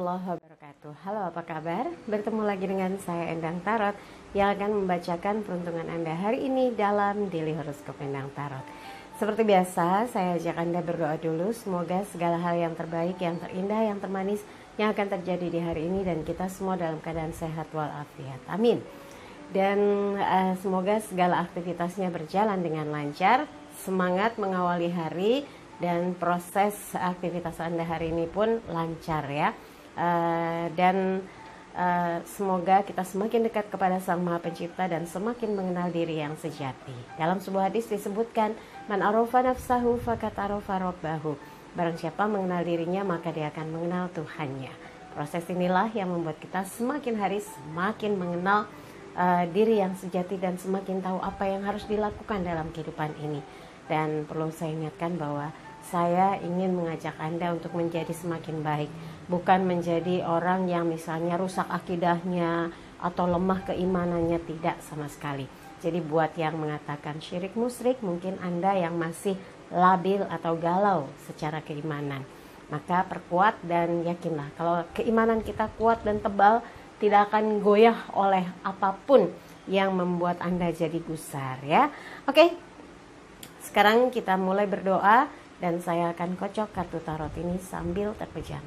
warahmatullahi wabarakatuh. Halo, apa kabar? Bertemu lagi dengan saya Endang Tarot yang akan membacakan peruntungan Anda hari ini dalam Daily Horoscope Endang Tarot. Seperti biasa, saya ajak Anda berdoa dulu. Semoga segala hal yang terbaik, yang terindah, yang termanis yang akan terjadi di hari ini dan kita semua dalam keadaan sehat walafiat. Amin. Dan semoga segala aktivitasnya berjalan dengan lancar, semangat mengawali hari, dan proses aktivitas Anda hari ini pun lancar ya. Semoga kita semakin dekat kepada Sang Maha Pencipta dan semakin mengenal diri yang sejati. Dalam sebuah hadis disebutkan, man arofa nafsahu fakat arofa robbahu. Barang siapa mengenal dirinya maka dia akan mengenal Tuhannya. Proses inilah yang membuat kita semakin hari semakin mengenal diri yang sejati dan semakin tahu apa yang harus dilakukan dalam kehidupan ini. Dan perlu saya ingatkan bahwa saya ingin mengajak Anda untuk menjadi semakin baik, bukan menjadi orang yang misalnya rusak akidahnya atau lemah keimanannya, tidak sama sekali. Jadi buat yang mengatakan syirik musyrik, mungkin Anda yang masih labil atau galau secara keimanan, maka perkuat dan yakinlah kalau keimanan kita kuat dan tebal, tidak akan goyah oleh apapun yang membuat Anda jadi gusar ya. Oke, sekarang kita mulai berdoa. Dan saya akan kocok kartu tarot ini sambil terpejam.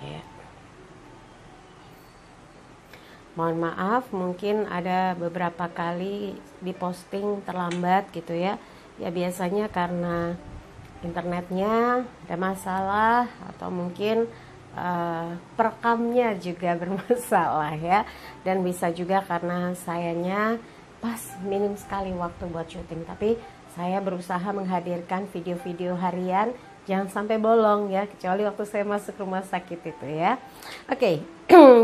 Ya. Mohon maaf, mungkin ada beberapa kali diposting terlambat gitu ya. Ya biasanya karena internetnya ada masalah atau mungkin perekamnya juga bermasalah ya, dan bisa juga karena sayanya pas minim sekali waktu buat syuting, tapi saya berusaha menghadirkan video-video harian, jangan sampai bolong ya, kecuali waktu saya masuk rumah sakit itu ya. Oke.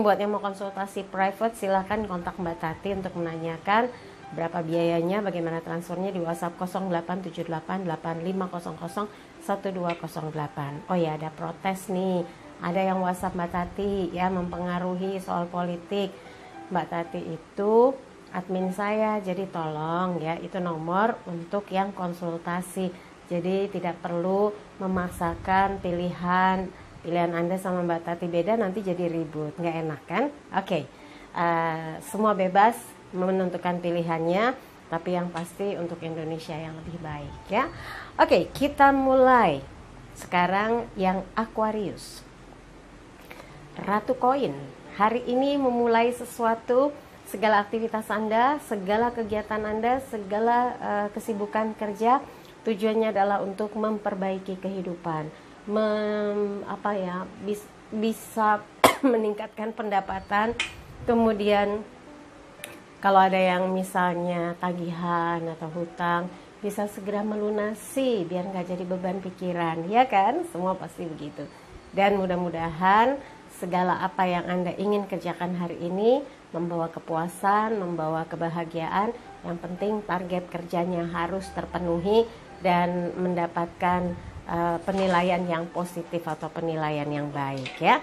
Buat yang mau konsultasi private silahkan kontak Mbak Tati untuk menanyakan berapa biayanya, bagaimana transfernya di WhatsApp 087885001208. Oh ya, ada protes nih. Ada yang WhatsApp Mbak Tati ya, mempengaruhi soal politik. Mbak Tati itu admin saya, jadi tolong ya, itu nomor untuk yang konsultasi. Jadi tidak perlu memaksakan pilihan Anda sama Mbak Tati beda, nanti jadi ribut, nggak enak kan? Oke. Semua bebas menentukan pilihannya, tapi yang pasti untuk Indonesia yang lebih baik ya. Oke, kita mulai. Sekarang yang Aquarius. Ratu Koin, hari ini memulai sesuatu, segala aktivitas Anda, segala kegiatan Anda, segala kesibukan kerja, tujuannya adalah untuk memperbaiki kehidupan, bisa meningkatkan pendapatan, kemudian kalau ada yang misalnya tagihan atau hutang, bisa segera melunasi biar nggak jadi beban pikiran, ya kan? Semua pasti begitu. Dan mudah-mudahan segala apa yang Anda ingin kerjakan hari ini membawa kepuasan, membawa kebahagiaan. Yang penting target kerjanya harus terpenuhi dan mendapatkan penilaian yang positif atau penilaian yang baik ya.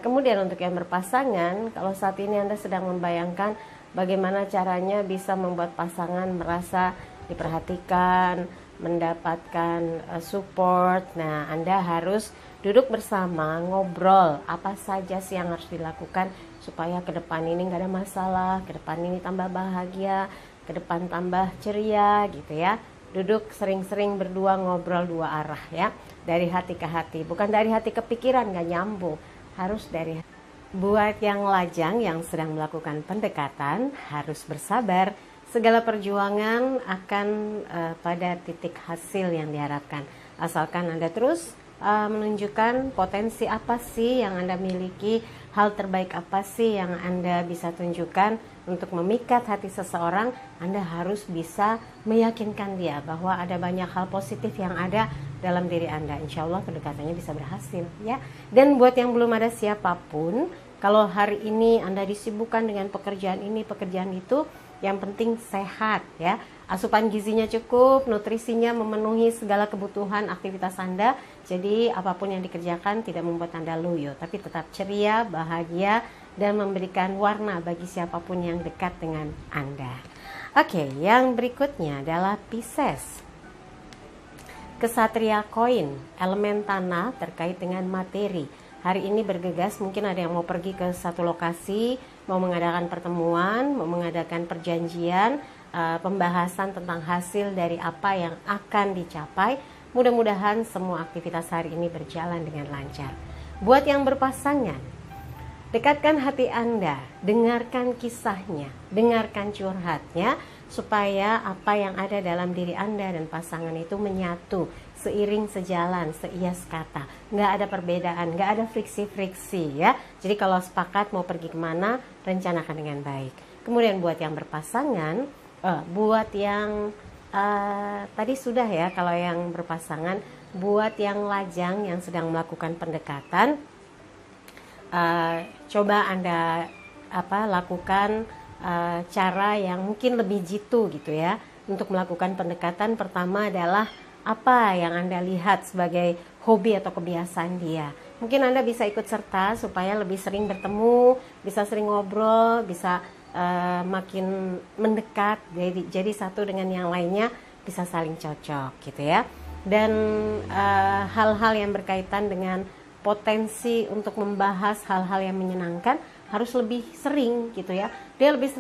Kemudian untuk yang berpasangan, kalau saat ini Anda sedang membayangkan bagaimana caranya bisa membuat pasangan merasa diperhatikan, mendapatkan support. Nah, Anda harus duduk bersama, ngobrol apa saja sih yang harus dilakukan supaya ke depan ini nggak ada masalah, ke depan ini tambah bahagia, ke depan tambah ceria gitu ya. Duduk sering-sering berdua, ngobrol dua arah ya, dari hati ke hati, bukan dari hati ke pikiran, nggak nyambung, harus dari hati. Buat yang lajang yang sedang melakukan pendekatan harus bersabar, segala perjuangan akan pada titik hasil yang diharapkan, asalkan Anda terus menunjukkan potensi apa sih yang Anda miliki, hal terbaik apa sih yang Anda bisa tunjukkan untuk memikat hati seseorang. Anda harus bisa meyakinkan dia bahwa ada banyak hal positif yang ada dalam diri Anda. Insya Allah pendekatannya bisa berhasil ya. Dan buat yang belum ada siapapun, kalau hari ini Anda disibukkan dengan pekerjaan ini, pekerjaan itu, yang penting sehat ya. Asupan gizinya cukup, nutrisinya memenuhi segala kebutuhan aktivitas Anda. Jadi apapun yang dikerjakan tidak membuat Anda loyo, tapi tetap ceria, bahagia, dan memberikan warna bagi siapapun yang dekat dengan Anda. Oke, yang berikutnya adalah Pisces. Kesatria koin, elemen tanah terkait dengan materi. Hari ini bergegas, mungkin ada yang mau pergi ke satu lokasi, mau mengadakan pertemuan, mau mengadakan perjanjian, pembahasan tentang hasil dari apa yang akan dicapai. Mudah-mudahan semua aktivitas hari ini berjalan dengan lancar. Buat yang berpasangan, dekatkan hati Anda, dengarkan kisahnya, dengarkan curhatnya, supaya apa yang ada dalam diri Anda dan pasangan itu menyatu, seiring sejalan, seias kata. Nggak ada perbedaan, nggak ada friksi-friksi ya. Jadi kalau sepakat mau pergi kemana, rencanakan dengan baik. Kemudian buat yang berpasangan, buat yang tadi sudah ya, kalau yang berpasangan, buat yang lajang yang sedang melakukan pendekatan, coba Anda lakukan cara yang mungkin lebih jitu gitu ya untuk melakukan pendekatan. Pertama adalah apa yang Anda lihat sebagai hobi atau kebiasaan dia. Mungkin Anda bisa ikut serta supaya lebih sering bertemu, bisa sering ngobrol, bisa makin mendekat, jadi satu dengan yang lainnya bisa saling cocok gitu ya. Dan hal-hal yang berkaitan dengan potensi untuk membahas hal-hal yang menyenangkan harus lebih sering gitu ya. Dia lebih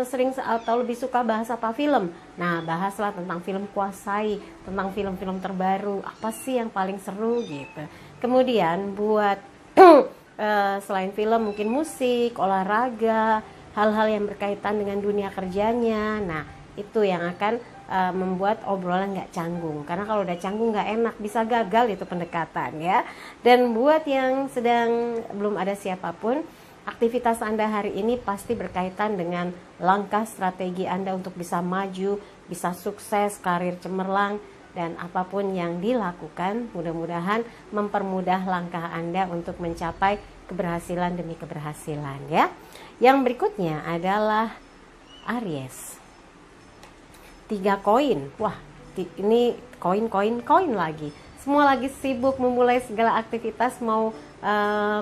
sering atau lebih suka bahas apa, film. Nah, bahaslah tentang film Kuasai, tentang film-film terbaru, apa sih yang paling seru gitu. Kemudian buat selain film mungkin musik, olahraga, hal-hal yang berkaitan dengan dunia kerjanya. Nah, itu yang akan membuat obrolan nggak canggung. Karena kalau udah canggung nggak enak, bisa gagal itu pendekatan ya. Dan buat yang sedang belum ada siapapun, aktivitas Anda hari ini pasti berkaitan dengan langkah strategi Anda untuk bisa maju, bisa sukses, karir cemerlang, dan apapun yang dilakukan mudah-mudahan mempermudah langkah Anda untuk mencapai keberhasilan demi keberhasilan ya. Yang berikutnya adalah Aries. 3 koin. Wah, ini koin lagi. Semua lagi sibuk memulai segala aktivitas, mau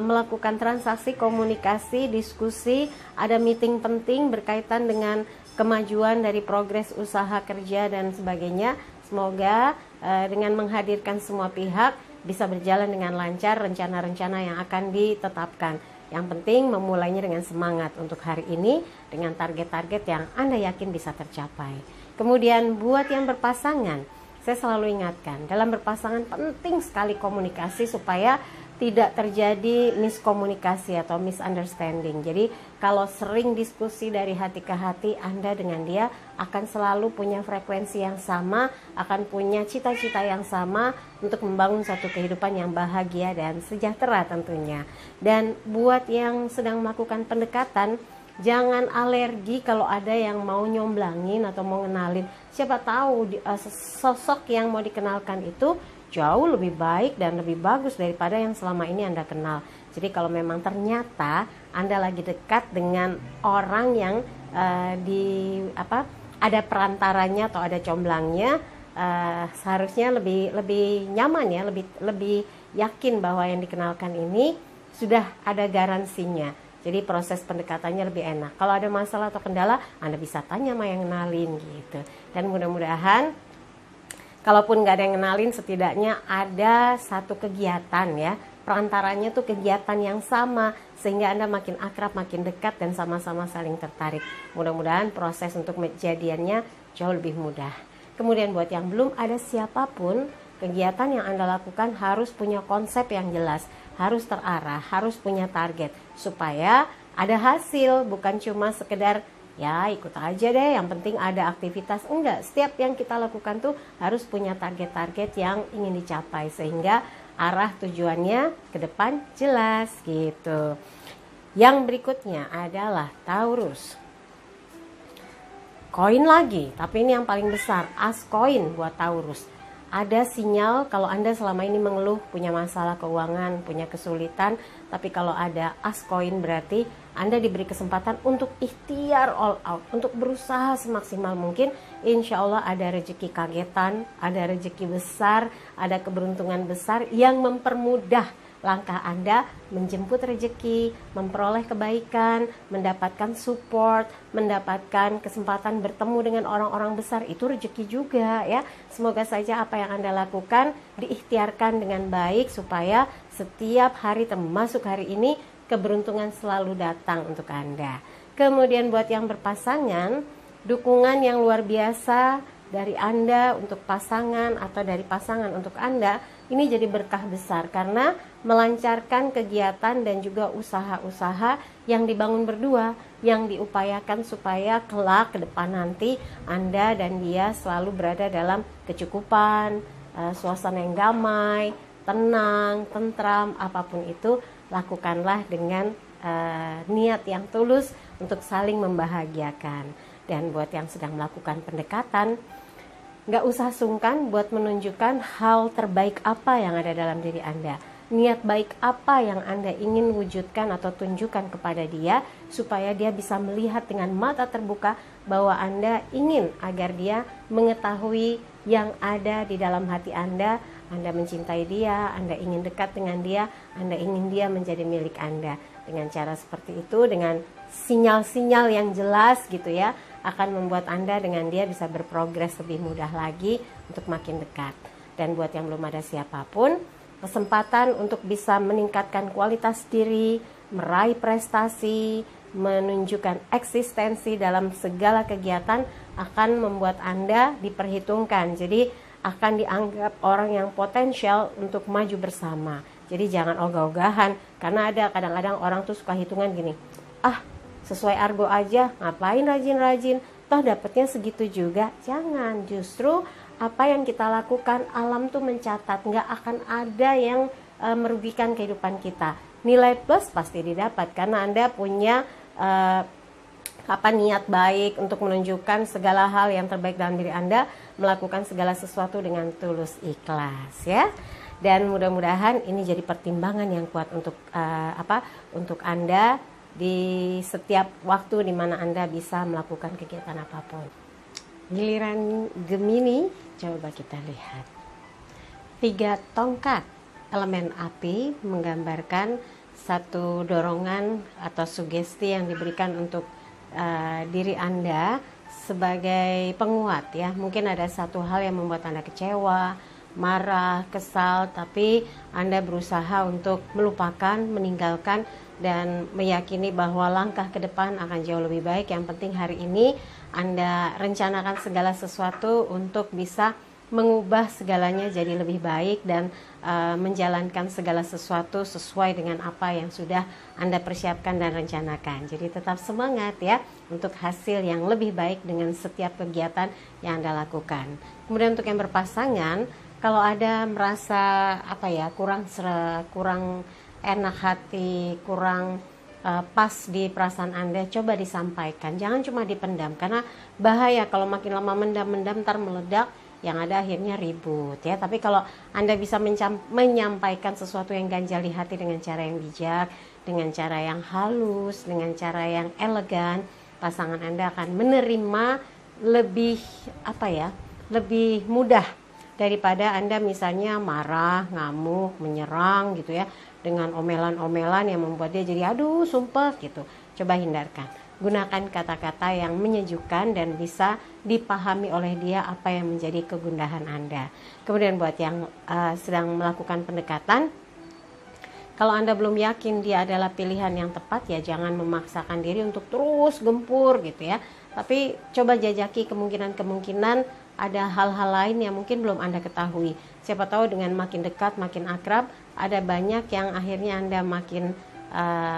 melakukan transaksi, komunikasi, diskusi, ada meeting penting berkaitan dengan kemajuan dari progres usaha kerja dan sebagainya. Semoga dengan menghadirkan semua pihak bisa berjalan dengan lancar rencana-rencana yang akan ditetapkan. Yang penting memulainya dengan semangat untuk hari ini, dengan target-target yang Anda yakin bisa tercapai. Kemudian buat yang berpasangan, saya selalu ingatkan, dalam berpasangan penting sekali komunikasi supaya tidak terjadi miskomunikasi atau misunderstanding. Jadi kalau sering diskusi dari hati ke hati, Anda dengan dia akan selalu punya frekuensi yang sama, akan punya cita-cita yang sama untuk membangun satu kehidupan yang bahagia dan sejahtera tentunya. Dan buat yang sedang melakukan pendekatan, jangan alergi kalau ada yang mau nyomblangin atau mau ngenalin. Siapa tahu sosok yang mau dikenalkan itu jauh lebih baik dan lebih bagus daripada yang selama ini Anda kenal. Jadi kalau memang ternyata Anda lagi dekat dengan orang yang ada perantaranya atau ada comblangnya, seharusnya lebih nyaman ya, lebih yakin bahwa yang dikenalkan ini sudah ada garansinya. Jadi proses pendekatannya lebih enak. Kalau ada masalah atau kendala, Anda bisa tanya sama yang kenalin gitu. Dan mudah-mudahan, kalaupun nggak ada yang kenalin, setidaknya ada satu kegiatan ya. Perantaranya tuh kegiatan yang sama, sehingga Anda makin akrab, makin dekat, dan sama-sama saling tertarik. Mudah-mudahan proses untuk kejadiannya jauh lebih mudah. Kemudian buat yang belum ada siapapun, kegiatan yang Anda lakukan harus punya konsep yang jelas, harus terarah, harus punya target, supaya ada hasil, bukan cuma sekedar ya ikut aja deh, yang penting ada aktivitas. Enggak, setiap yang kita lakukan tuh harus punya target-target yang ingin dicapai, sehingga arah tujuannya ke depan jelas gitu. Yang berikutnya adalah Taurus. Koin lagi, tapi ini yang paling besar, as koin buat Taurus. Ada sinyal kalau Anda selama ini mengeluh punya masalah keuangan, punya kesulitan, tapi kalau ada as koin berarti Anda diberi kesempatan untuk ikhtiar all out, untuk berusaha semaksimal mungkin. Insya Allah ada rezeki kagetan, ada rezeki besar, ada keberuntungan besar yang mempermudah langkah Anda menjemput rezeki, memperoleh kebaikan, mendapatkan support, mendapatkan kesempatan bertemu dengan orang-orang besar, itu rezeki juga ya. Semoga saja apa yang Anda lakukan diikhtiarkan dengan baik supaya setiap hari termasuk hari ini keberuntungan selalu datang untuk Anda. Kemudian buat yang berpasangan, dukungan yang luar biasa dari Anda untuk pasangan atau dari pasangan untuk Anda ini jadi berkah besar karena melancarkan kegiatan dan juga usaha-usaha yang dibangun berdua, yang diupayakan supaya kelak ke depan nanti Anda dan dia selalu berada dalam kecukupan, suasana yang damai, tenang, tentram. Apapun itu lakukanlah dengan niat yang tulus untuk saling membahagiakan. Dan buat yang sedang melakukan pendekatan, nggak usah sungkan buat menunjukkan hal terbaik apa yang ada dalam diri Anda. Niat baik apa yang Anda ingin wujudkan atau tunjukkan kepada dia, supaya dia bisa melihat dengan mata terbuka bahwa Anda ingin agar dia mengetahui yang ada di dalam hati Anda. Anda mencintai dia, Anda ingin dekat dengan dia, Anda ingin dia menjadi milik Anda. Dengan cara seperti itu, dengan sinyal-sinyal yang jelas gitu ya, akan membuat Anda dengan dia bisa berprogres lebih mudah lagi untuk makin dekat. Dan buat yang belum ada siapapun, kesempatan untuk bisa meningkatkan kualitas diri, meraih prestasi, menunjukkan eksistensi dalam segala kegiatan akan membuat Anda diperhitungkan. Jadi akan dianggap orang yang potensial untuk maju bersama. Jadi jangan ogah-ogahan, karena ada kadang-kadang orang tuh suka hitungan gini, sesuai argo aja, ngapain rajin-rajin, toh dapatnya segitu juga. Jangan, justru apa yang kita lakukan, alam tuh mencatat, nggak akan ada yang merugikan kehidupan kita. Nilai plus pasti didapat karena Anda punya niat baik untuk menunjukkan segala hal yang terbaik dalam diri Anda, melakukan segala sesuatu dengan tulus ikhlas ya. Dan mudah-mudahan ini jadi pertimbangan yang kuat untuk untuk Anda di setiap waktu di mana Anda bisa melakukan kegiatan apapun. Giliran Gemini, coba kita lihat. 3 tongkat, elemen api menggambarkan satu dorongan atau sugesti yang diberikan untuk diri Anda sebagai penguat ya. Mungkin ada satu hal yang membuat Anda kecewa, marah, kesal, tapi Anda berusaha untuk melupakan, meninggalkan, dan meyakini bahwa langkah ke depan akan jauh lebih baik. Yang penting hari ini Anda rencanakan segala sesuatu untuk bisa mengubah segalanya jadi lebih baik dan menjalankan segala sesuatu sesuai dengan apa yang sudah Anda persiapkan dan rencanakan. Jadi tetap semangat ya untuk hasil yang lebih baik dengan setiap kegiatan yang Anda lakukan. Kemudian untuk yang berpasangan, kalau ada merasa kurang enak hati, kurang pas di perasaan Anda, coba disampaikan. Jangan cuma dipendam, karena bahaya kalau makin lama mendam-mendam ntar meledak, yang ada akhirnya ribut ya. Tapi kalau Anda bisa menyampaikan sesuatu yang ganjal di hati dengan cara yang bijak, dengan cara yang halus, dengan cara yang elegan, pasangan Anda akan menerima lebih lebih mudah daripada Anda misalnya marah, ngamuk, menyerang gitu ya, dengan omelan-omelan yang membuat dia jadi aduh sumpah gitu. Coba hindarkan. Gunakan kata-kata yang menyejukkan dan bisa dipahami oleh dia apa yang menjadi kegundahan Anda. Kemudian buat yang sedang melakukan pendekatan, kalau Anda belum yakin dia adalah pilihan yang tepat, ya jangan memaksakan diri untuk terus gempur gitu ya. Tapi coba jajaki kemungkinan-kemungkinan ada hal-hal lain yang mungkin belum Anda ketahui. Siapa tahu dengan makin dekat, makin akrab, ada banyak yang akhirnya Anda makin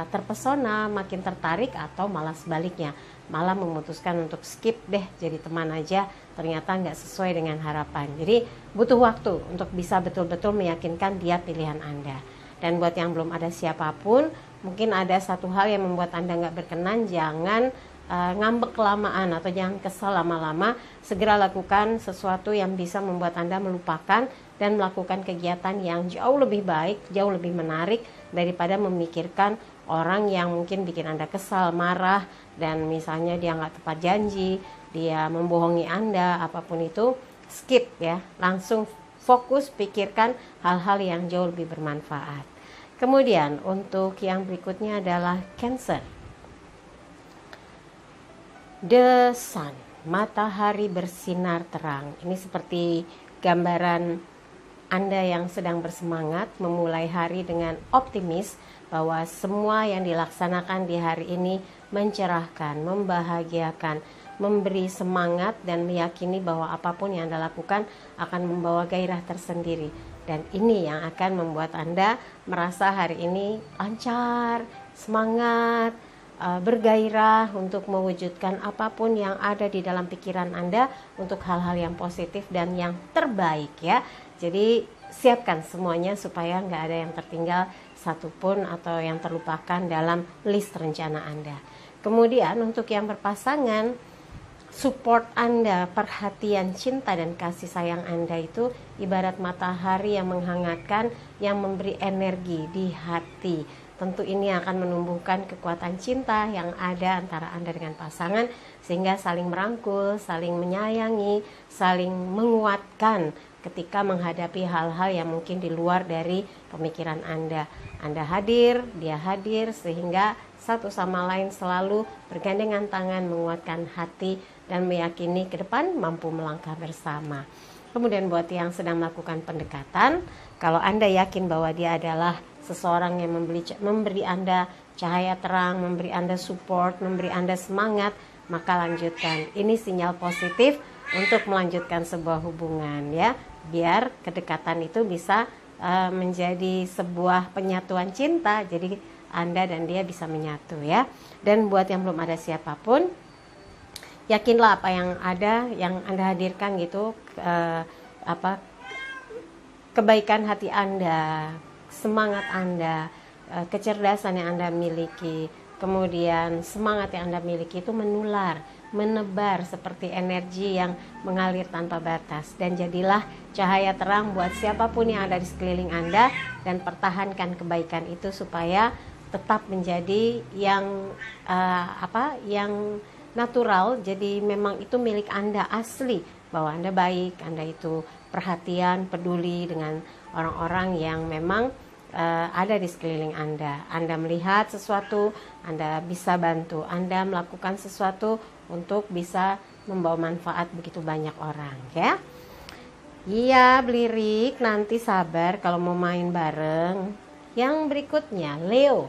terpesona, makin tertarik, atau malah sebaliknya, malah memutuskan untuk skip deh, jadi teman aja, ternyata nggak sesuai dengan harapan. Jadi butuh waktu untuk bisa betul-betul meyakinkan dia pilihan Anda. Dan buat yang belum ada siapapun, mungkin ada satu hal yang membuat Anda nggak berkenan, jangan ngambek kelamaan atau jangan kesal lama-lama. Segera lakukan sesuatu yang bisa membuat Anda melupakan dan melakukan kegiatan yang jauh lebih baik, jauh lebih menarik daripada memikirkan orang yang mungkin bikin Anda kesal, marah, dan misalnya dia nggak tepat janji, dia membohongi Anda, apapun itu, skip ya. Langsung fokus pikirkan hal-hal yang jauh lebih bermanfaat. Kemudian untuk yang berikutnya adalah Cancer. The Sun, matahari bersinar terang. Ini seperti gambaran Anda yang sedang bersemangat memulai hari dengan optimis bahwa semua yang dilaksanakan di hari ini mencerahkan, membahagiakan, memberi semangat dan meyakini bahwa apapun yang Anda lakukan akan membawa gairah tersendiri. Dan ini yang akan membuat Anda merasa hari ini lancar, semangat, bergairah untuk mewujudkan apapun yang ada di dalam pikiran Anda untuk hal-hal yang positif dan yang terbaik ya. Jadi siapkan semuanya supaya nggak ada yang tertinggal satupun atau yang terlupakan dalam list rencana Anda. Kemudian untuk yang berpasangan, support Anda, perhatian, cinta dan kasih sayang Anda itu ibarat matahari yang menghangatkan, yang memberi energi di hati. Tentu ini akan menumbuhkan kekuatan cinta yang ada antara Anda dengan pasangan, sehingga saling merangkul, saling menyayangi, saling menguatkan ketika menghadapi hal-hal yang mungkin di luar dari pemikiran Anda. Anda hadir, dia hadir, sehingga satu sama lain selalu bergandengan tangan menguatkan hati dan meyakini ke depan mampu melangkah bersama. Kemudian buat yang sedang melakukan pendekatan, kalau Anda yakin bahwa dia adalah seseorang yang memberi Anda cahaya terang, memberi Anda support, memberi Anda semangat, maka lanjutkan. Ini sinyal positif untuk melanjutkan sebuah hubungan ya, biar kedekatan itu bisa menjadi sebuah penyatuan cinta. Jadi Anda dan dia bisa menyatu ya. Dan buat yang belum ada siapapun, yakinlah apa yang ada, yang Anda hadirkan gitu, kebaikan hati Anda, semangat Anda, kecerdasan yang Anda miliki, kemudian semangat yang Anda miliki itu menular, menebar seperti energi yang mengalir tanpa batas. Dan jadilah cahaya terang buat siapapun yang ada di sekeliling Anda, dan pertahankan kebaikan itu supaya tetap menjadi yang yang natural. Jadi memang itu milik Anda asli, bahwa Anda baik, Anda itu perhatian, peduli dengan orang-orang yang memang ada di sekeliling Anda. Anda melihat sesuatu, Anda bisa bantu, Anda melakukan sesuatu untuk bisa membawa manfaat begitu banyak orang ya. Iya Blirik, nanti sabar kalau mau main bareng. Yang berikutnya Leo,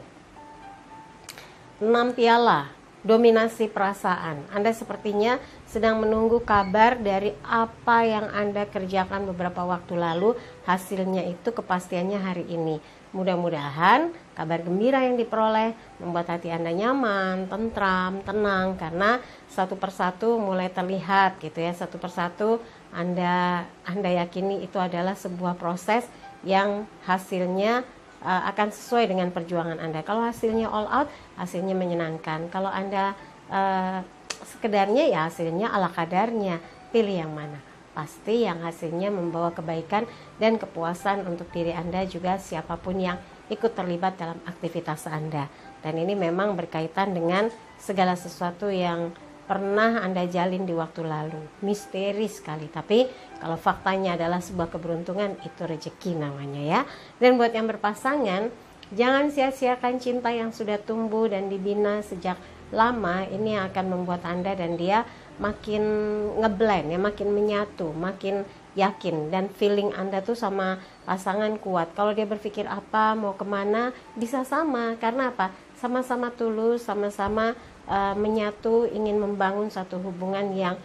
6 piala, dominasi perasaan. Anda sepertinya sedang menunggu kabar dari apa yang Anda kerjakan beberapa waktu lalu. Hasilnya itu kepastiannya hari ini. Mudah-mudahan kabar gembira yang diperoleh membuat hati Anda nyaman, tentram, tenang, karena satu persatu mulai terlihat gitu ya. Satu persatu Anda yakini itu adalah sebuah proses yang hasilnya akan sesuai dengan perjuangan Anda. Kalau hasilnya all out, hasilnya menyenangkan. Kalau Anda sekedarnya, ya hasilnya ala kadarnya. Pilih yang mana? Pasti yang hasilnya membawa kebaikan dan kepuasan untuk diri Anda, juga siapapun yang ikut terlibat dalam aktivitas Anda. Dan ini memang berkaitan dengan segala sesuatu yang pernah Anda jalin di waktu lalu. Misteri sekali, tapi kalau faktanya adalah sebuah keberuntungan, itu rezeki namanya ya. Dan buat yang berpasangan, jangan sia-siakan cinta yang sudah tumbuh dan dibina sejak lama. Ini akan membuat Anda dan dia makin ngeblend ya, makin menyatu, makin yakin, dan feeling Anda tuh sama pasangan kuat. Kalau dia berpikir apa, mau kemana, bisa sama. Karena apa? Sama-sama tulus, sama-sama menyatu, ingin membangun satu hubungan yang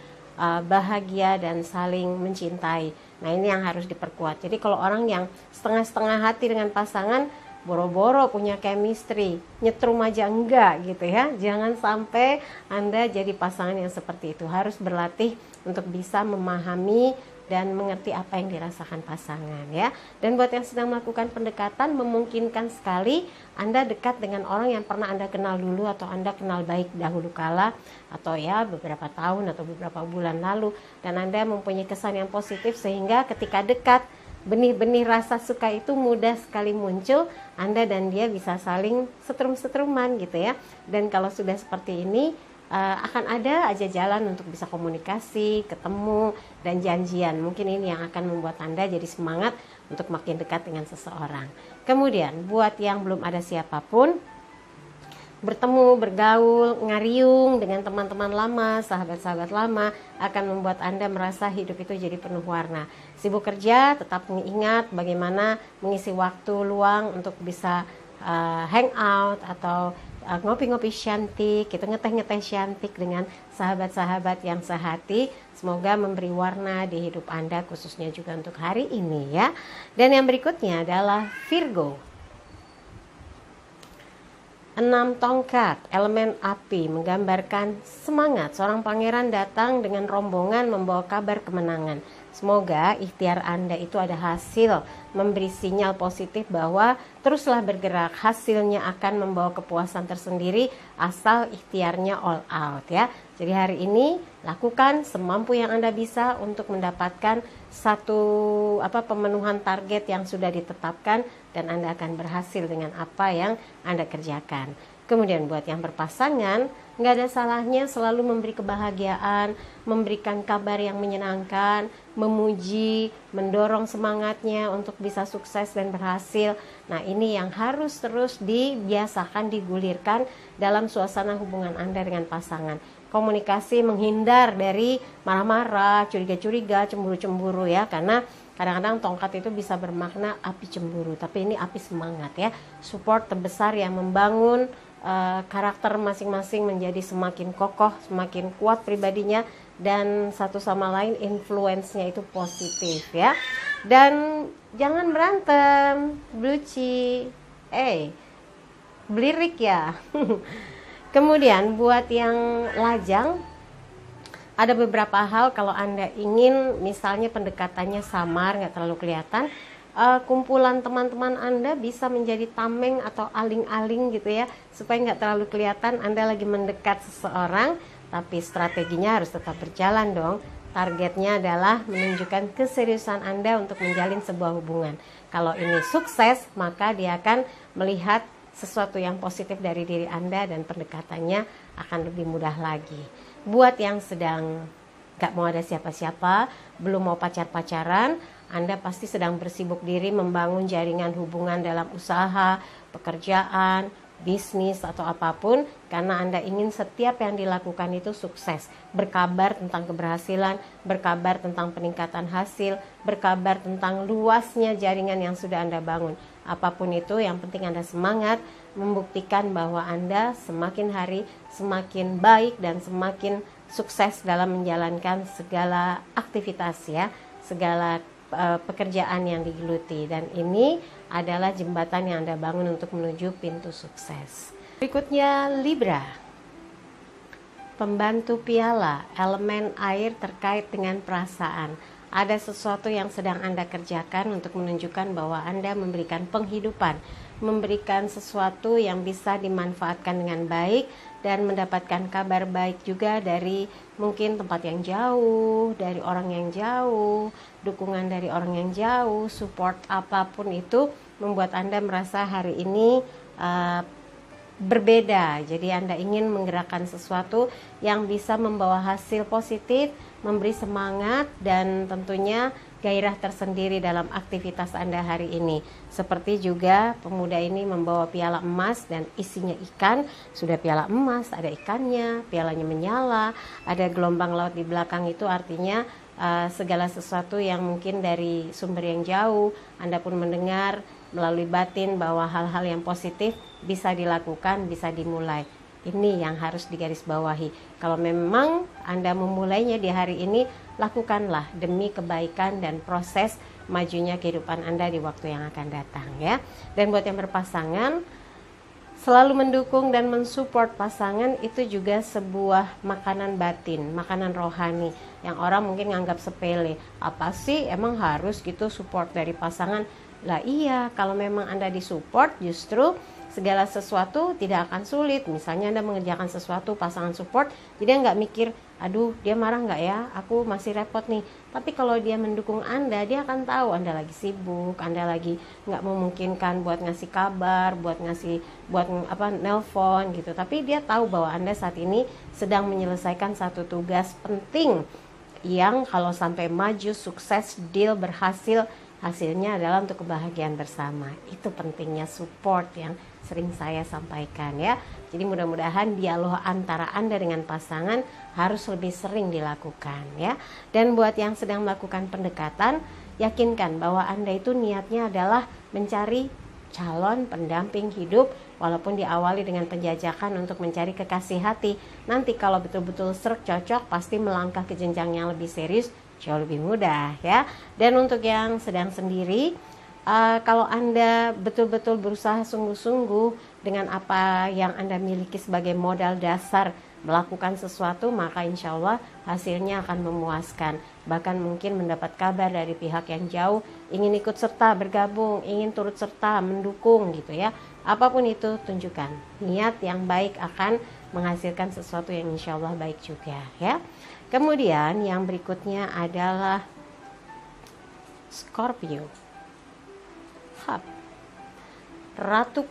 bahagia dan saling mencintai. Nah ini yang harus diperkuat. Jadi kalau orang yang setengah-setengah hati dengan pasangan, boro-boro punya chemistry, nyetrum aja enggak gitu ya. Jangan sampai Anda jadi pasangan yang seperti itu. Harus berlatih untuk bisa memahami dan mengerti apa yang dirasakan pasangan ya. Dan buat yang sedang melakukan pendekatan, memungkinkan sekali Anda dekat dengan orang yang pernah Anda kenal dulu, atau Anda kenal baik dahulu kala, atau ya beberapa tahun atau beberapa bulan lalu, dan Anda mempunyai kesan yang positif sehingga ketika dekat, benih-benih rasa suka itu mudah sekali muncul. Anda dan dia bisa saling setrum-setruman gitu ya. Dan kalau sudah seperti ini, akan ada aja jalan untuk bisa komunikasi, ketemu, dan janjian. Mungkin ini yang akan membuat Anda jadi semangat untuk makin dekat dengan seseorang. Kemudian buat yang belum ada siapapun, bertemu, bergaul, ngariung dengan teman-teman lama, sahabat-sahabat lama akan membuat Anda merasa hidup itu jadi penuh warna. Sibuk kerja, tetap mengingat bagaimana mengisi waktu luang untuk bisa hangout atau ngopi-ngopi cantik, gitu, ngeteh-ngeteh cantik dengan sahabat-sahabat yang sehati. Semoga memberi warna di hidup Anda, khususnya juga untuk hari ini ya. Dan yang berikutnya adalah Virgo. 6 tongkat, elemen api, menggambarkan semangat. Seorang pangeran datang dengan rombongan membawa kabar kemenangan. Semoga ikhtiar Anda itu ada hasil, memberi sinyal positif bahwa teruslah bergerak, hasilnya akan membawa kepuasan tersendiri asal ikhtiarnya all out ya. Jadi hari ini lakukan semampu yang Anda bisa untuk mendapatkan satu pemenuhan target yang sudah ditetapkan, dan Anda akan berhasil dengan apa yang Anda kerjakan. Kemudian buat yang berpasangan, nggak ada salahnya selalu memberi kebahagiaan, memberikan kabar yang menyenangkan, memuji, mendorong semangatnya untuk bisa sukses dan berhasil. Nah, ini yang harus terus dibiasakan, digulirkan dalam suasana hubungan Anda dengan pasangan. Komunikasi, menghindar dari marah-marah, curiga-curiga, cemburu-cemburu ya, karena kadang-kadang tongkat itu bisa bermakna api cemburu, tapi ini api semangat ya. Support terbesar yang membangun karakter masing-masing menjadi semakin kokoh, semakin kuat pribadinya, dan satu sama lain influence-nya itu positif ya. Dan jangan berantem, Bluci, belirik ya. Kemudian buat yang lajang, ada beberapa hal kalau Anda ingin misalnya pendekatannya samar, nggak terlalu kelihatan, kumpulan teman-teman Anda bisa menjadi tameng atau aling-aling gitu ya, supaya nggak terlalu kelihatan Anda lagi mendekat seseorang, tapi strateginya harus tetap berjalan dong. Targetnya adalah menunjukkan keseriusan Anda untuk menjalin sebuah hubungan. Kalau ini sukses, maka dia akan melihat sesuatu yang positif dari diri Anda dan pendekatannya akan lebih mudah lagi. Buat yang sedang gak mau ada siapa-siapa, belum mau pacar-pacaran, Anda pasti sedang bersibuk diri membangun jaringan hubungan dalam usaha, pekerjaan, bisnis, atau apapun, karena Anda ingin setiap yang dilakukan itu sukses. Berkabar tentang keberhasilan, berkabar tentang peningkatan hasil, berkabar tentang luasnya jaringan yang sudah Anda bangun. Apapun itu, yang penting Anda semangat, membuktikan bahwa Anda semakin hari semakin baik dan semakin sukses dalam menjalankan segala aktivitas ya, segala pekerjaan yang digeluti, dan ini adalah jembatan yang Anda bangun untuk menuju pintu sukses. Berikutnya Libra. Pembantu piala, elemen air terkait dengan perasaan. Ada sesuatu yang sedang Anda kerjakan untuk menunjukkan bahwa Anda memberikan penghidupan, memberikan sesuatu yang bisa dimanfaatkan dengan baik, dan mendapatkan kabar baik juga dari mungkin tempat yang jauh, dari orang yang jauh, dukungan dari orang yang jauh, support apapun itu membuat Anda merasa hari ini berbeda. Jadi Anda ingin menggerakkan sesuatu yang bisa membawa hasil positif, memberi semangat, dan tentunya gairah tersendiri dalam aktivitas Anda hari ini. Seperti juga pemuda ini membawa piala emas dan isinya ikan. Sudah piala emas, ada ikannya, pialanya menyala, ada gelombang laut di belakang, itu artinya segala sesuatu yang mungkin dari sumber yang jauh, Anda pun mendengar melalui batin bahwa hal-hal yang positif bisa dilakukan, bisa dimulai. Ini yang harus digarisbawahi. Kalau memang Anda memulainya di hari ini, lakukanlah demi kebaikan dan proses majunya kehidupan Anda di waktu yang akan datang ya. Dan buat yang berpasangan, selalu mendukung dan mensupport pasangan itu juga sebuah makanan batin, makanan rohani yang orang mungkin nganggap sepele. Apa sih emang harus gitu support dari pasangan? Lah iya, kalau memang Anda disupport, justru segala sesuatu tidak akan sulit. Misalnya Anda mengerjakan sesuatu, pasangan support, jadi nggak mikir, aduh dia marah nggak ya, aku masih repot nih. Tapi kalau dia mendukung Anda, dia akan tahu Anda lagi sibuk, Anda lagi nggak memungkinkan buat ngasih kabar, buat nelpon gitu. Tapi dia tahu bahwa Anda saat ini sedang menyelesaikan satu tugas penting yang kalau sampai maju, sukses, deal, berhasil, hasilnya adalah untuk kebahagiaan bersama. Itu pentingnya support yang sering saya sampaikan ya. Jadi mudah-mudahan dialog antara Anda dengan pasangan harus lebih sering dilakukan ya. Dan buat yang sedang melakukan pendekatan, yakinkan bahwa Anda itu niatnya adalah mencari calon pendamping hidup, walaupun diawali dengan penjajakan untuk mencari kekasih hati. Nanti kalau betul-betul serk cocok, pasti melangkah ke jenjang yang lebih serius jauh lebih mudah ya. Dan untuk yang sedang sendiri, kalau Anda betul-betul berusaha sungguh-sungguh dengan apa yang Anda miliki sebagai modal dasar melakukan sesuatu, maka insya Allah hasilnya akan memuaskan. Bahkan mungkin mendapat kabar dari pihak yang jauh, ingin ikut serta bergabung, ingin turut serta mendukung gitu ya. Apapun itu, tunjukkan niat yang baik akan menghasilkan sesuatu yang insya Allah baik juga ya. Kemudian yang berikutnya adalah Scorpio. Ratu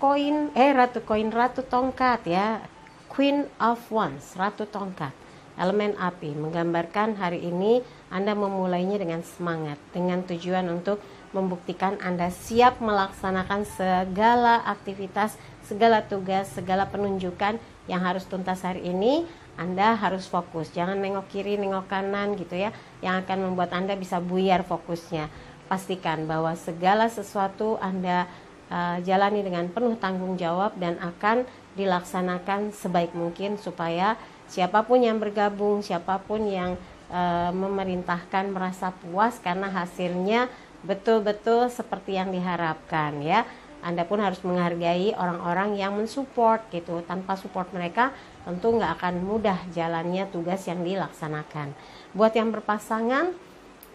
tongkat ya, Queen of Wands, Ratu Tongkat, elemen api, menggambarkan hari ini Anda memulainya dengan semangat, dengan tujuan untuk membuktikan Anda siap melaksanakan segala aktivitas, segala tugas, segala penunjukan yang harus tuntas hari ini. Anda harus fokus, jangan nengok kiri, nengok kanan gitu ya, yang akan membuat Anda bisa buyar fokusnya. Pastikan bahwa segala sesuatu Anda jalani dengan penuh tanggung jawab dan akan dilaksanakan sebaik mungkin supaya siapapun yang bergabung, siapapun yang memerintahkan merasa puas karena hasilnya betul-betul seperti yang diharapkan ya. Anda pun harus menghargai orang-orang yang mensupport gitu. Tanpa support mereka tentu nggak akan mudah jalannya tugas yang dilaksanakan. Buat yang berpasangan,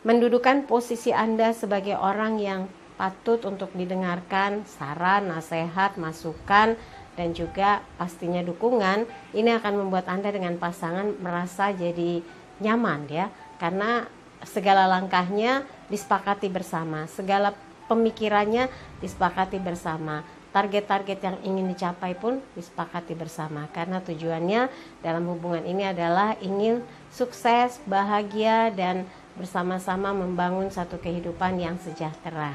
mendudukan posisi Anda sebagai orang yang patut untuk didengarkan saran, nasihat, masukan, dan juga pastinya dukungan. Ini akan membuat Anda dengan pasangan merasa jadi nyaman ya, karena segala langkahnya disepakati bersama, segala pemikirannya disepakati bersama, target-target yang ingin dicapai pun disepakati bersama, karena tujuannya dalam hubungan ini adalah ingin sukses, bahagia, dan bersama-sama membangun satu kehidupan yang sejahtera.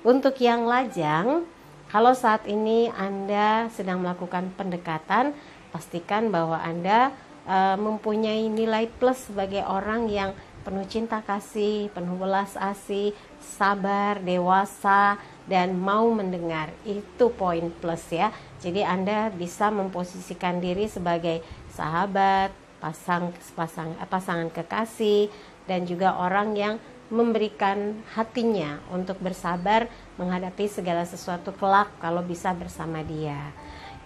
Untuk yang lajang, kalau saat ini Anda sedang melakukan pendekatan, pastikan bahwa Anda mempunyai nilai plus sebagai orang yang penuh cinta kasih, penuh belas asih, sabar, dewasa, dan mau mendengar. Itu poin plus ya. Jadi Anda bisa memposisikan diri sebagai sahabat, pasangan kekasih, dan juga orang yang memberikan hatinya untuk bersabar menghadapi segala sesuatu kelak kalau bisa bersama dia.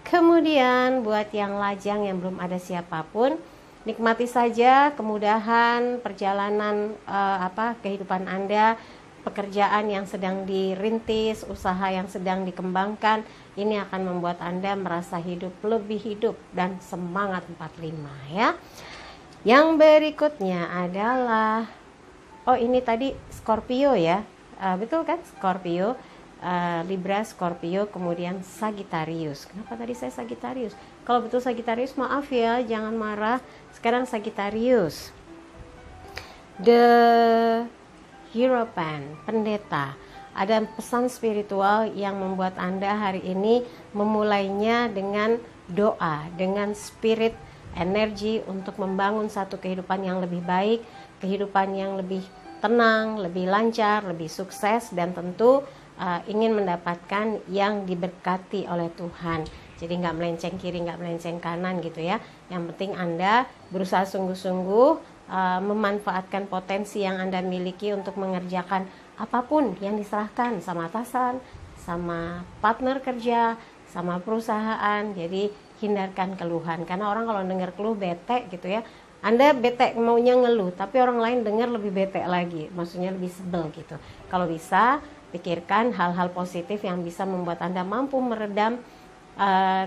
Kemudian buat yang lajang yang belum ada siapapun, nikmati saja kemudahan perjalanan kehidupan Anda, pekerjaan yang sedang dirintis, usaha yang sedang dikembangkan. Ini akan membuat Anda merasa lebih hidup dan semangat 45 ya. Yang berikutnya adalah ini tadi Scorpio ya, betul kan, Scorpio, Libra, Scorpio, kemudian Sagittarius. Kenapa tadi saya Sagittarius? Kalau betul Sagittarius, maaf ya, jangan marah. Sekarang Sagittarius, The Hierophant, pendeta. Ada pesan spiritual yang membuat Anda hari ini memulainya dengan doa, dengan spirit, energi untuk membangun satu kehidupan yang lebih baik, kehidupan yang lebih tenang, lebih lancar, lebih sukses, dan tentu ingin mendapatkan yang diberkati oleh Tuhan. Jadi nggak melenceng kiri, nggak melenceng kanan gitu ya. Yang penting Anda berusaha sungguh-sungguh memanfaatkan potensi yang Anda miliki untuk mengerjakan apapun yang diserahkan sama atasan, sama partner kerja, sama perusahaan. Jadi hindarkan keluhan, karena orang kalau dengar keluh bete gitu ya. Anda bete maunya ngeluh, tapi orang lain dengar lebih bete lagi, maksudnya lebih sebel gitu. Kalau bisa, pikirkan hal-hal positif yang bisa membuat Anda mampu meredam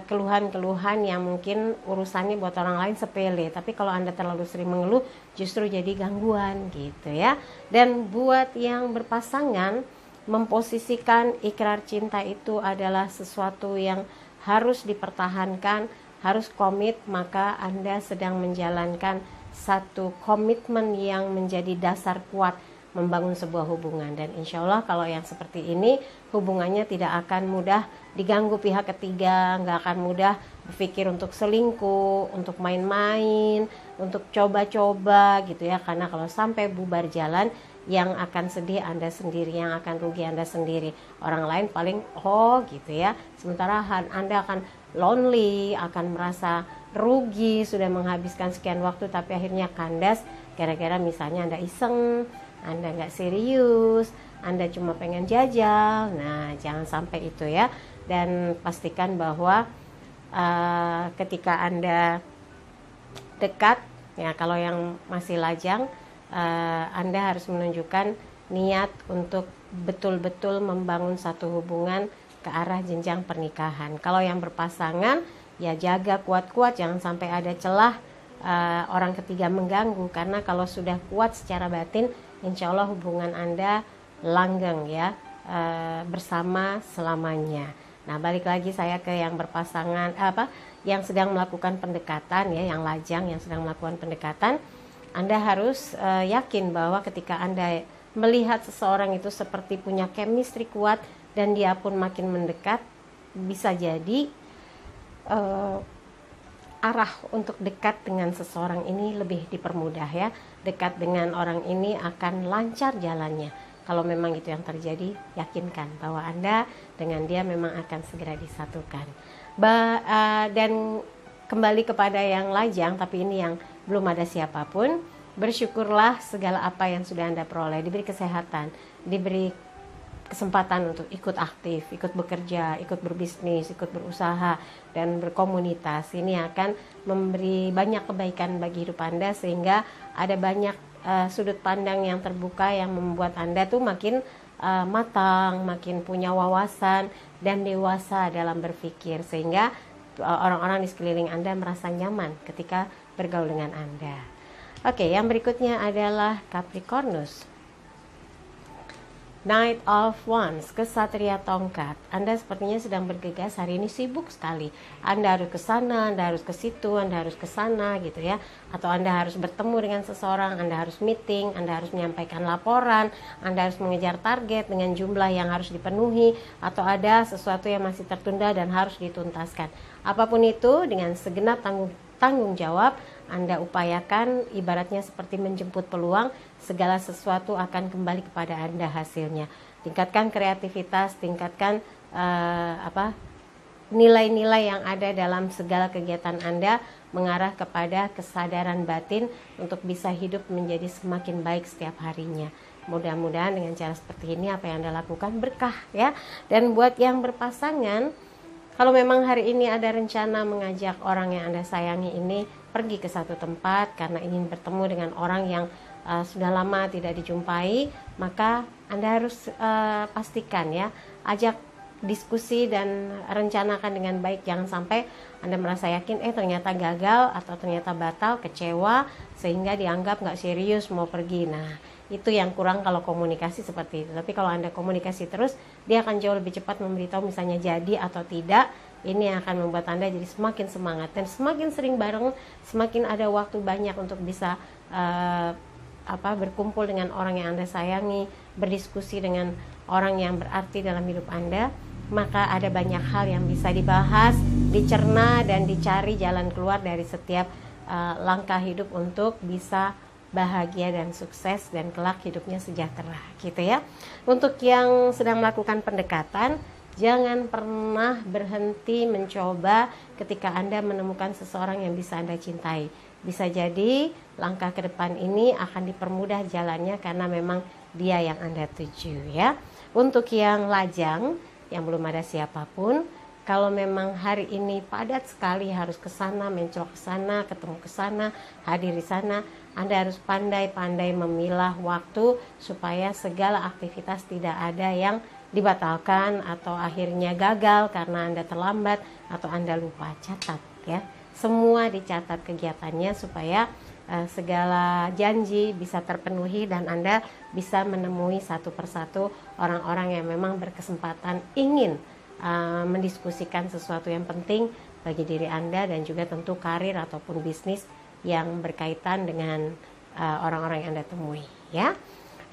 keluhan-keluhan yang mungkin urusannya buat orang lain sepele, tapi kalau Anda terlalu sering mengeluh justru jadi gangguan gitu ya. Dan buat yang berpasangan, memposisikan ikrar cinta itu adalah sesuatu yang harus dipertahankan, harus komit, maka Anda sedang menjalankan satu komitmen yang menjadi dasar kuat membangun sebuah hubungan. Dan insya Allah kalau yang seperti ini, hubungannya tidak akan mudah diganggu pihak ketiga, nggak akan mudah berpikir untuk selingkuh, untuk main-main, untuk coba-coba gitu ya. Karena kalau sampai bubar jalan, yang akan sedih Anda sendiri, yang akan rugi Anda sendiri. Orang lain paling gitu ya. Sementara Anda akan lonely, akan merasa rugi, sudah menghabiskan sekian waktu tapi akhirnya kandas gara-gara misalnya Anda iseng, Anda nggak serius, Anda cuma pengen jajal. Nah, jangan sampai itu ya. Dan pastikan bahwa ketika Anda dekat, ya kalau yang masih lajang, Anda harus menunjukkan niat untuk betul-betul membangun satu hubungan ke arah jenjang pernikahan. Kalau yang berpasangan, ya jaga kuat-kuat, jangan sampai ada celah orang ketiga mengganggu. Karena kalau sudah kuat secara batin, insya Allah hubungan Anda langgeng ya, bersama selamanya. Nah, balik lagi saya ke yang berpasangan, yang sedang melakukan pendekatan ya, yang lajang, yang sedang melakukan pendekatan. Anda harus yakin bahwa ketika Anda melihat seseorang itu seperti punya chemistry kuat dan dia pun makin mendekat, bisa jadi arah untuk dekat dengan seseorang ini lebih dipermudah ya. Dekat dengan orang ini akan lancar jalannya. Kalau memang itu yang terjadi, yakinkan bahwa Anda dengan dia memang akan segera disatukan. Dan kembali kepada yang lajang, tapi ini yang belum ada siapapun, bersyukurlah segala apa yang sudah Anda peroleh, diberi kesehatan, diberi kesempatan untuk ikut aktif, ikut bekerja, ikut berbisnis, ikut berusaha, dan berkomunitas. Ini akan memberi banyak kebaikan bagi hidup Anda, sehingga ada banyak sudut pandang yang terbuka yang membuat Anda tuh makin matang, makin punya wawasan dan dewasa dalam berpikir, sehingga orang-orang di sekeliling Anda merasa nyaman ketika bergaul dengan Anda. Oke, yang berikutnya adalah Capricornus. Knight of Wands, kesatria tongkat. Anda sepertinya sedang bergegas hari ini, sibuk sekali. Anda harus ke sana, Anda harus ke situ, Anda harus ke sana gitu ya. Atau Anda harus bertemu dengan seseorang, Anda harus meeting, Anda harus menyampaikan laporan, Anda harus mengejar target dengan jumlah yang harus dipenuhi, atau ada sesuatu yang masih tertunda dan harus dituntaskan. Apapun itu, dengan segenap tanggung jawab, Anda upayakan, ibaratnya seperti menjemput peluang, segala sesuatu akan kembali kepada Anda hasilnya. Tingkatkan kreativitas, tingkatkan nilai-nilai yang ada dalam segala kegiatan Anda, mengarah kepada kesadaran batin untuk bisa hidup menjadi semakin baik setiap harinya. Mudah-mudahan dengan cara seperti ini apa yang Anda lakukan berkah ya. Dan buat yang berpasangan, kalau memang hari ini ada rencana mengajak orang yang Anda sayangi ini pergi ke satu tempat karena ingin bertemu dengan orang yang sudah lama tidak dijumpai, maka Anda harus pastikan ya, ajak diskusi dan rencanakan dengan baik. Jangan sampai Anda merasa yakin ternyata gagal atau ternyata batal, kecewa, sehingga dianggap nggak serius mau pergi. Nah, itu yang kurang kalau komunikasi seperti itu. Tapi kalau Anda komunikasi terus, dia akan jauh lebih cepat memberitahu misalnya jadi atau tidak. Ini akan membuat Anda jadi semakin semangat, dan semakin sering bareng, semakin ada waktu banyak untuk bisa berkumpul dengan orang yang Anda sayangi, berdiskusi dengan orang yang berarti dalam hidup Anda. Maka ada banyak hal yang bisa dibahas, dicerna, dan dicari jalan keluar dari setiap langkah hidup untuk bisa bahagia dan sukses, dan kelak hidupnya sejahtera gitu ya. Untuk yang sedang melakukan pendekatan, jangan pernah berhenti mencoba ketika Anda menemukan seseorang yang bisa Anda cintai. Bisa jadi langkah ke depan ini akan dipermudah jalannya karena memang dia yang Anda tuju ya. Untuk yang lajang, yang belum ada siapapun, kalau memang hari ini padat sekali, harus ke sana, mencolok ke sana, ketemu ke sana, hadir di sana, Anda harus pandai-pandai memilah waktu supaya segala aktivitas tidak ada yang dibatalkan atau akhirnya gagal karena Anda terlambat atau Anda lupa. Catat ya, semua dicatat kegiatannya supaya segala janji bisa terpenuhi dan Anda bisa menemui satu persatu orang-orang yang memang berkesempatan ingin mendiskusikan sesuatu yang penting bagi diri Anda dan juga tentu karir ataupun bisnis yang berkaitan dengan orang-orang yang Anda temui ya.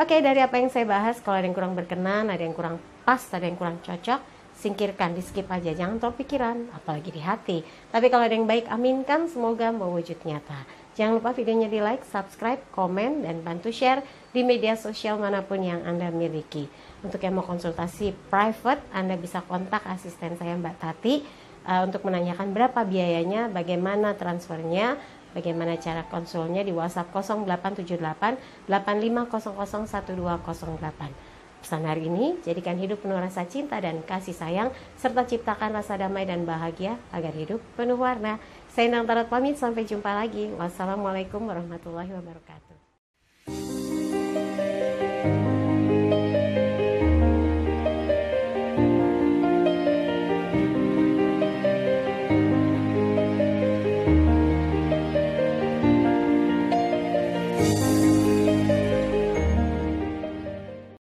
Oke, dari apa yang saya bahas, kalau ada yang kurang berkenan, ada yang kurang pas, ada yang kurang cocok, singkirkan, di skip aja, jangan terlalu pikiran, apalagi di hati. Tapi kalau ada yang baik, aminkan, semoga mewujud nyata. Jangan lupa videonya di like, subscribe, komen, dan bantu share di media sosial manapun yang Anda miliki. Untuk yang mau konsultasi private, Anda bisa kontak asisten saya Mbak Tati untuk menanyakan berapa biayanya, bagaimana transfernya, bagaimana cara konsulnya di WhatsApp 0878 8500 1208. Pesan hari ini, jadikan hidup penuh rasa cinta dan kasih sayang, serta ciptakan rasa damai dan bahagia agar hidup penuh warna. Saya Nang Tarot pamit, sampai jumpa lagi. Wassalamualaikum warahmatullahi wabarakatuh.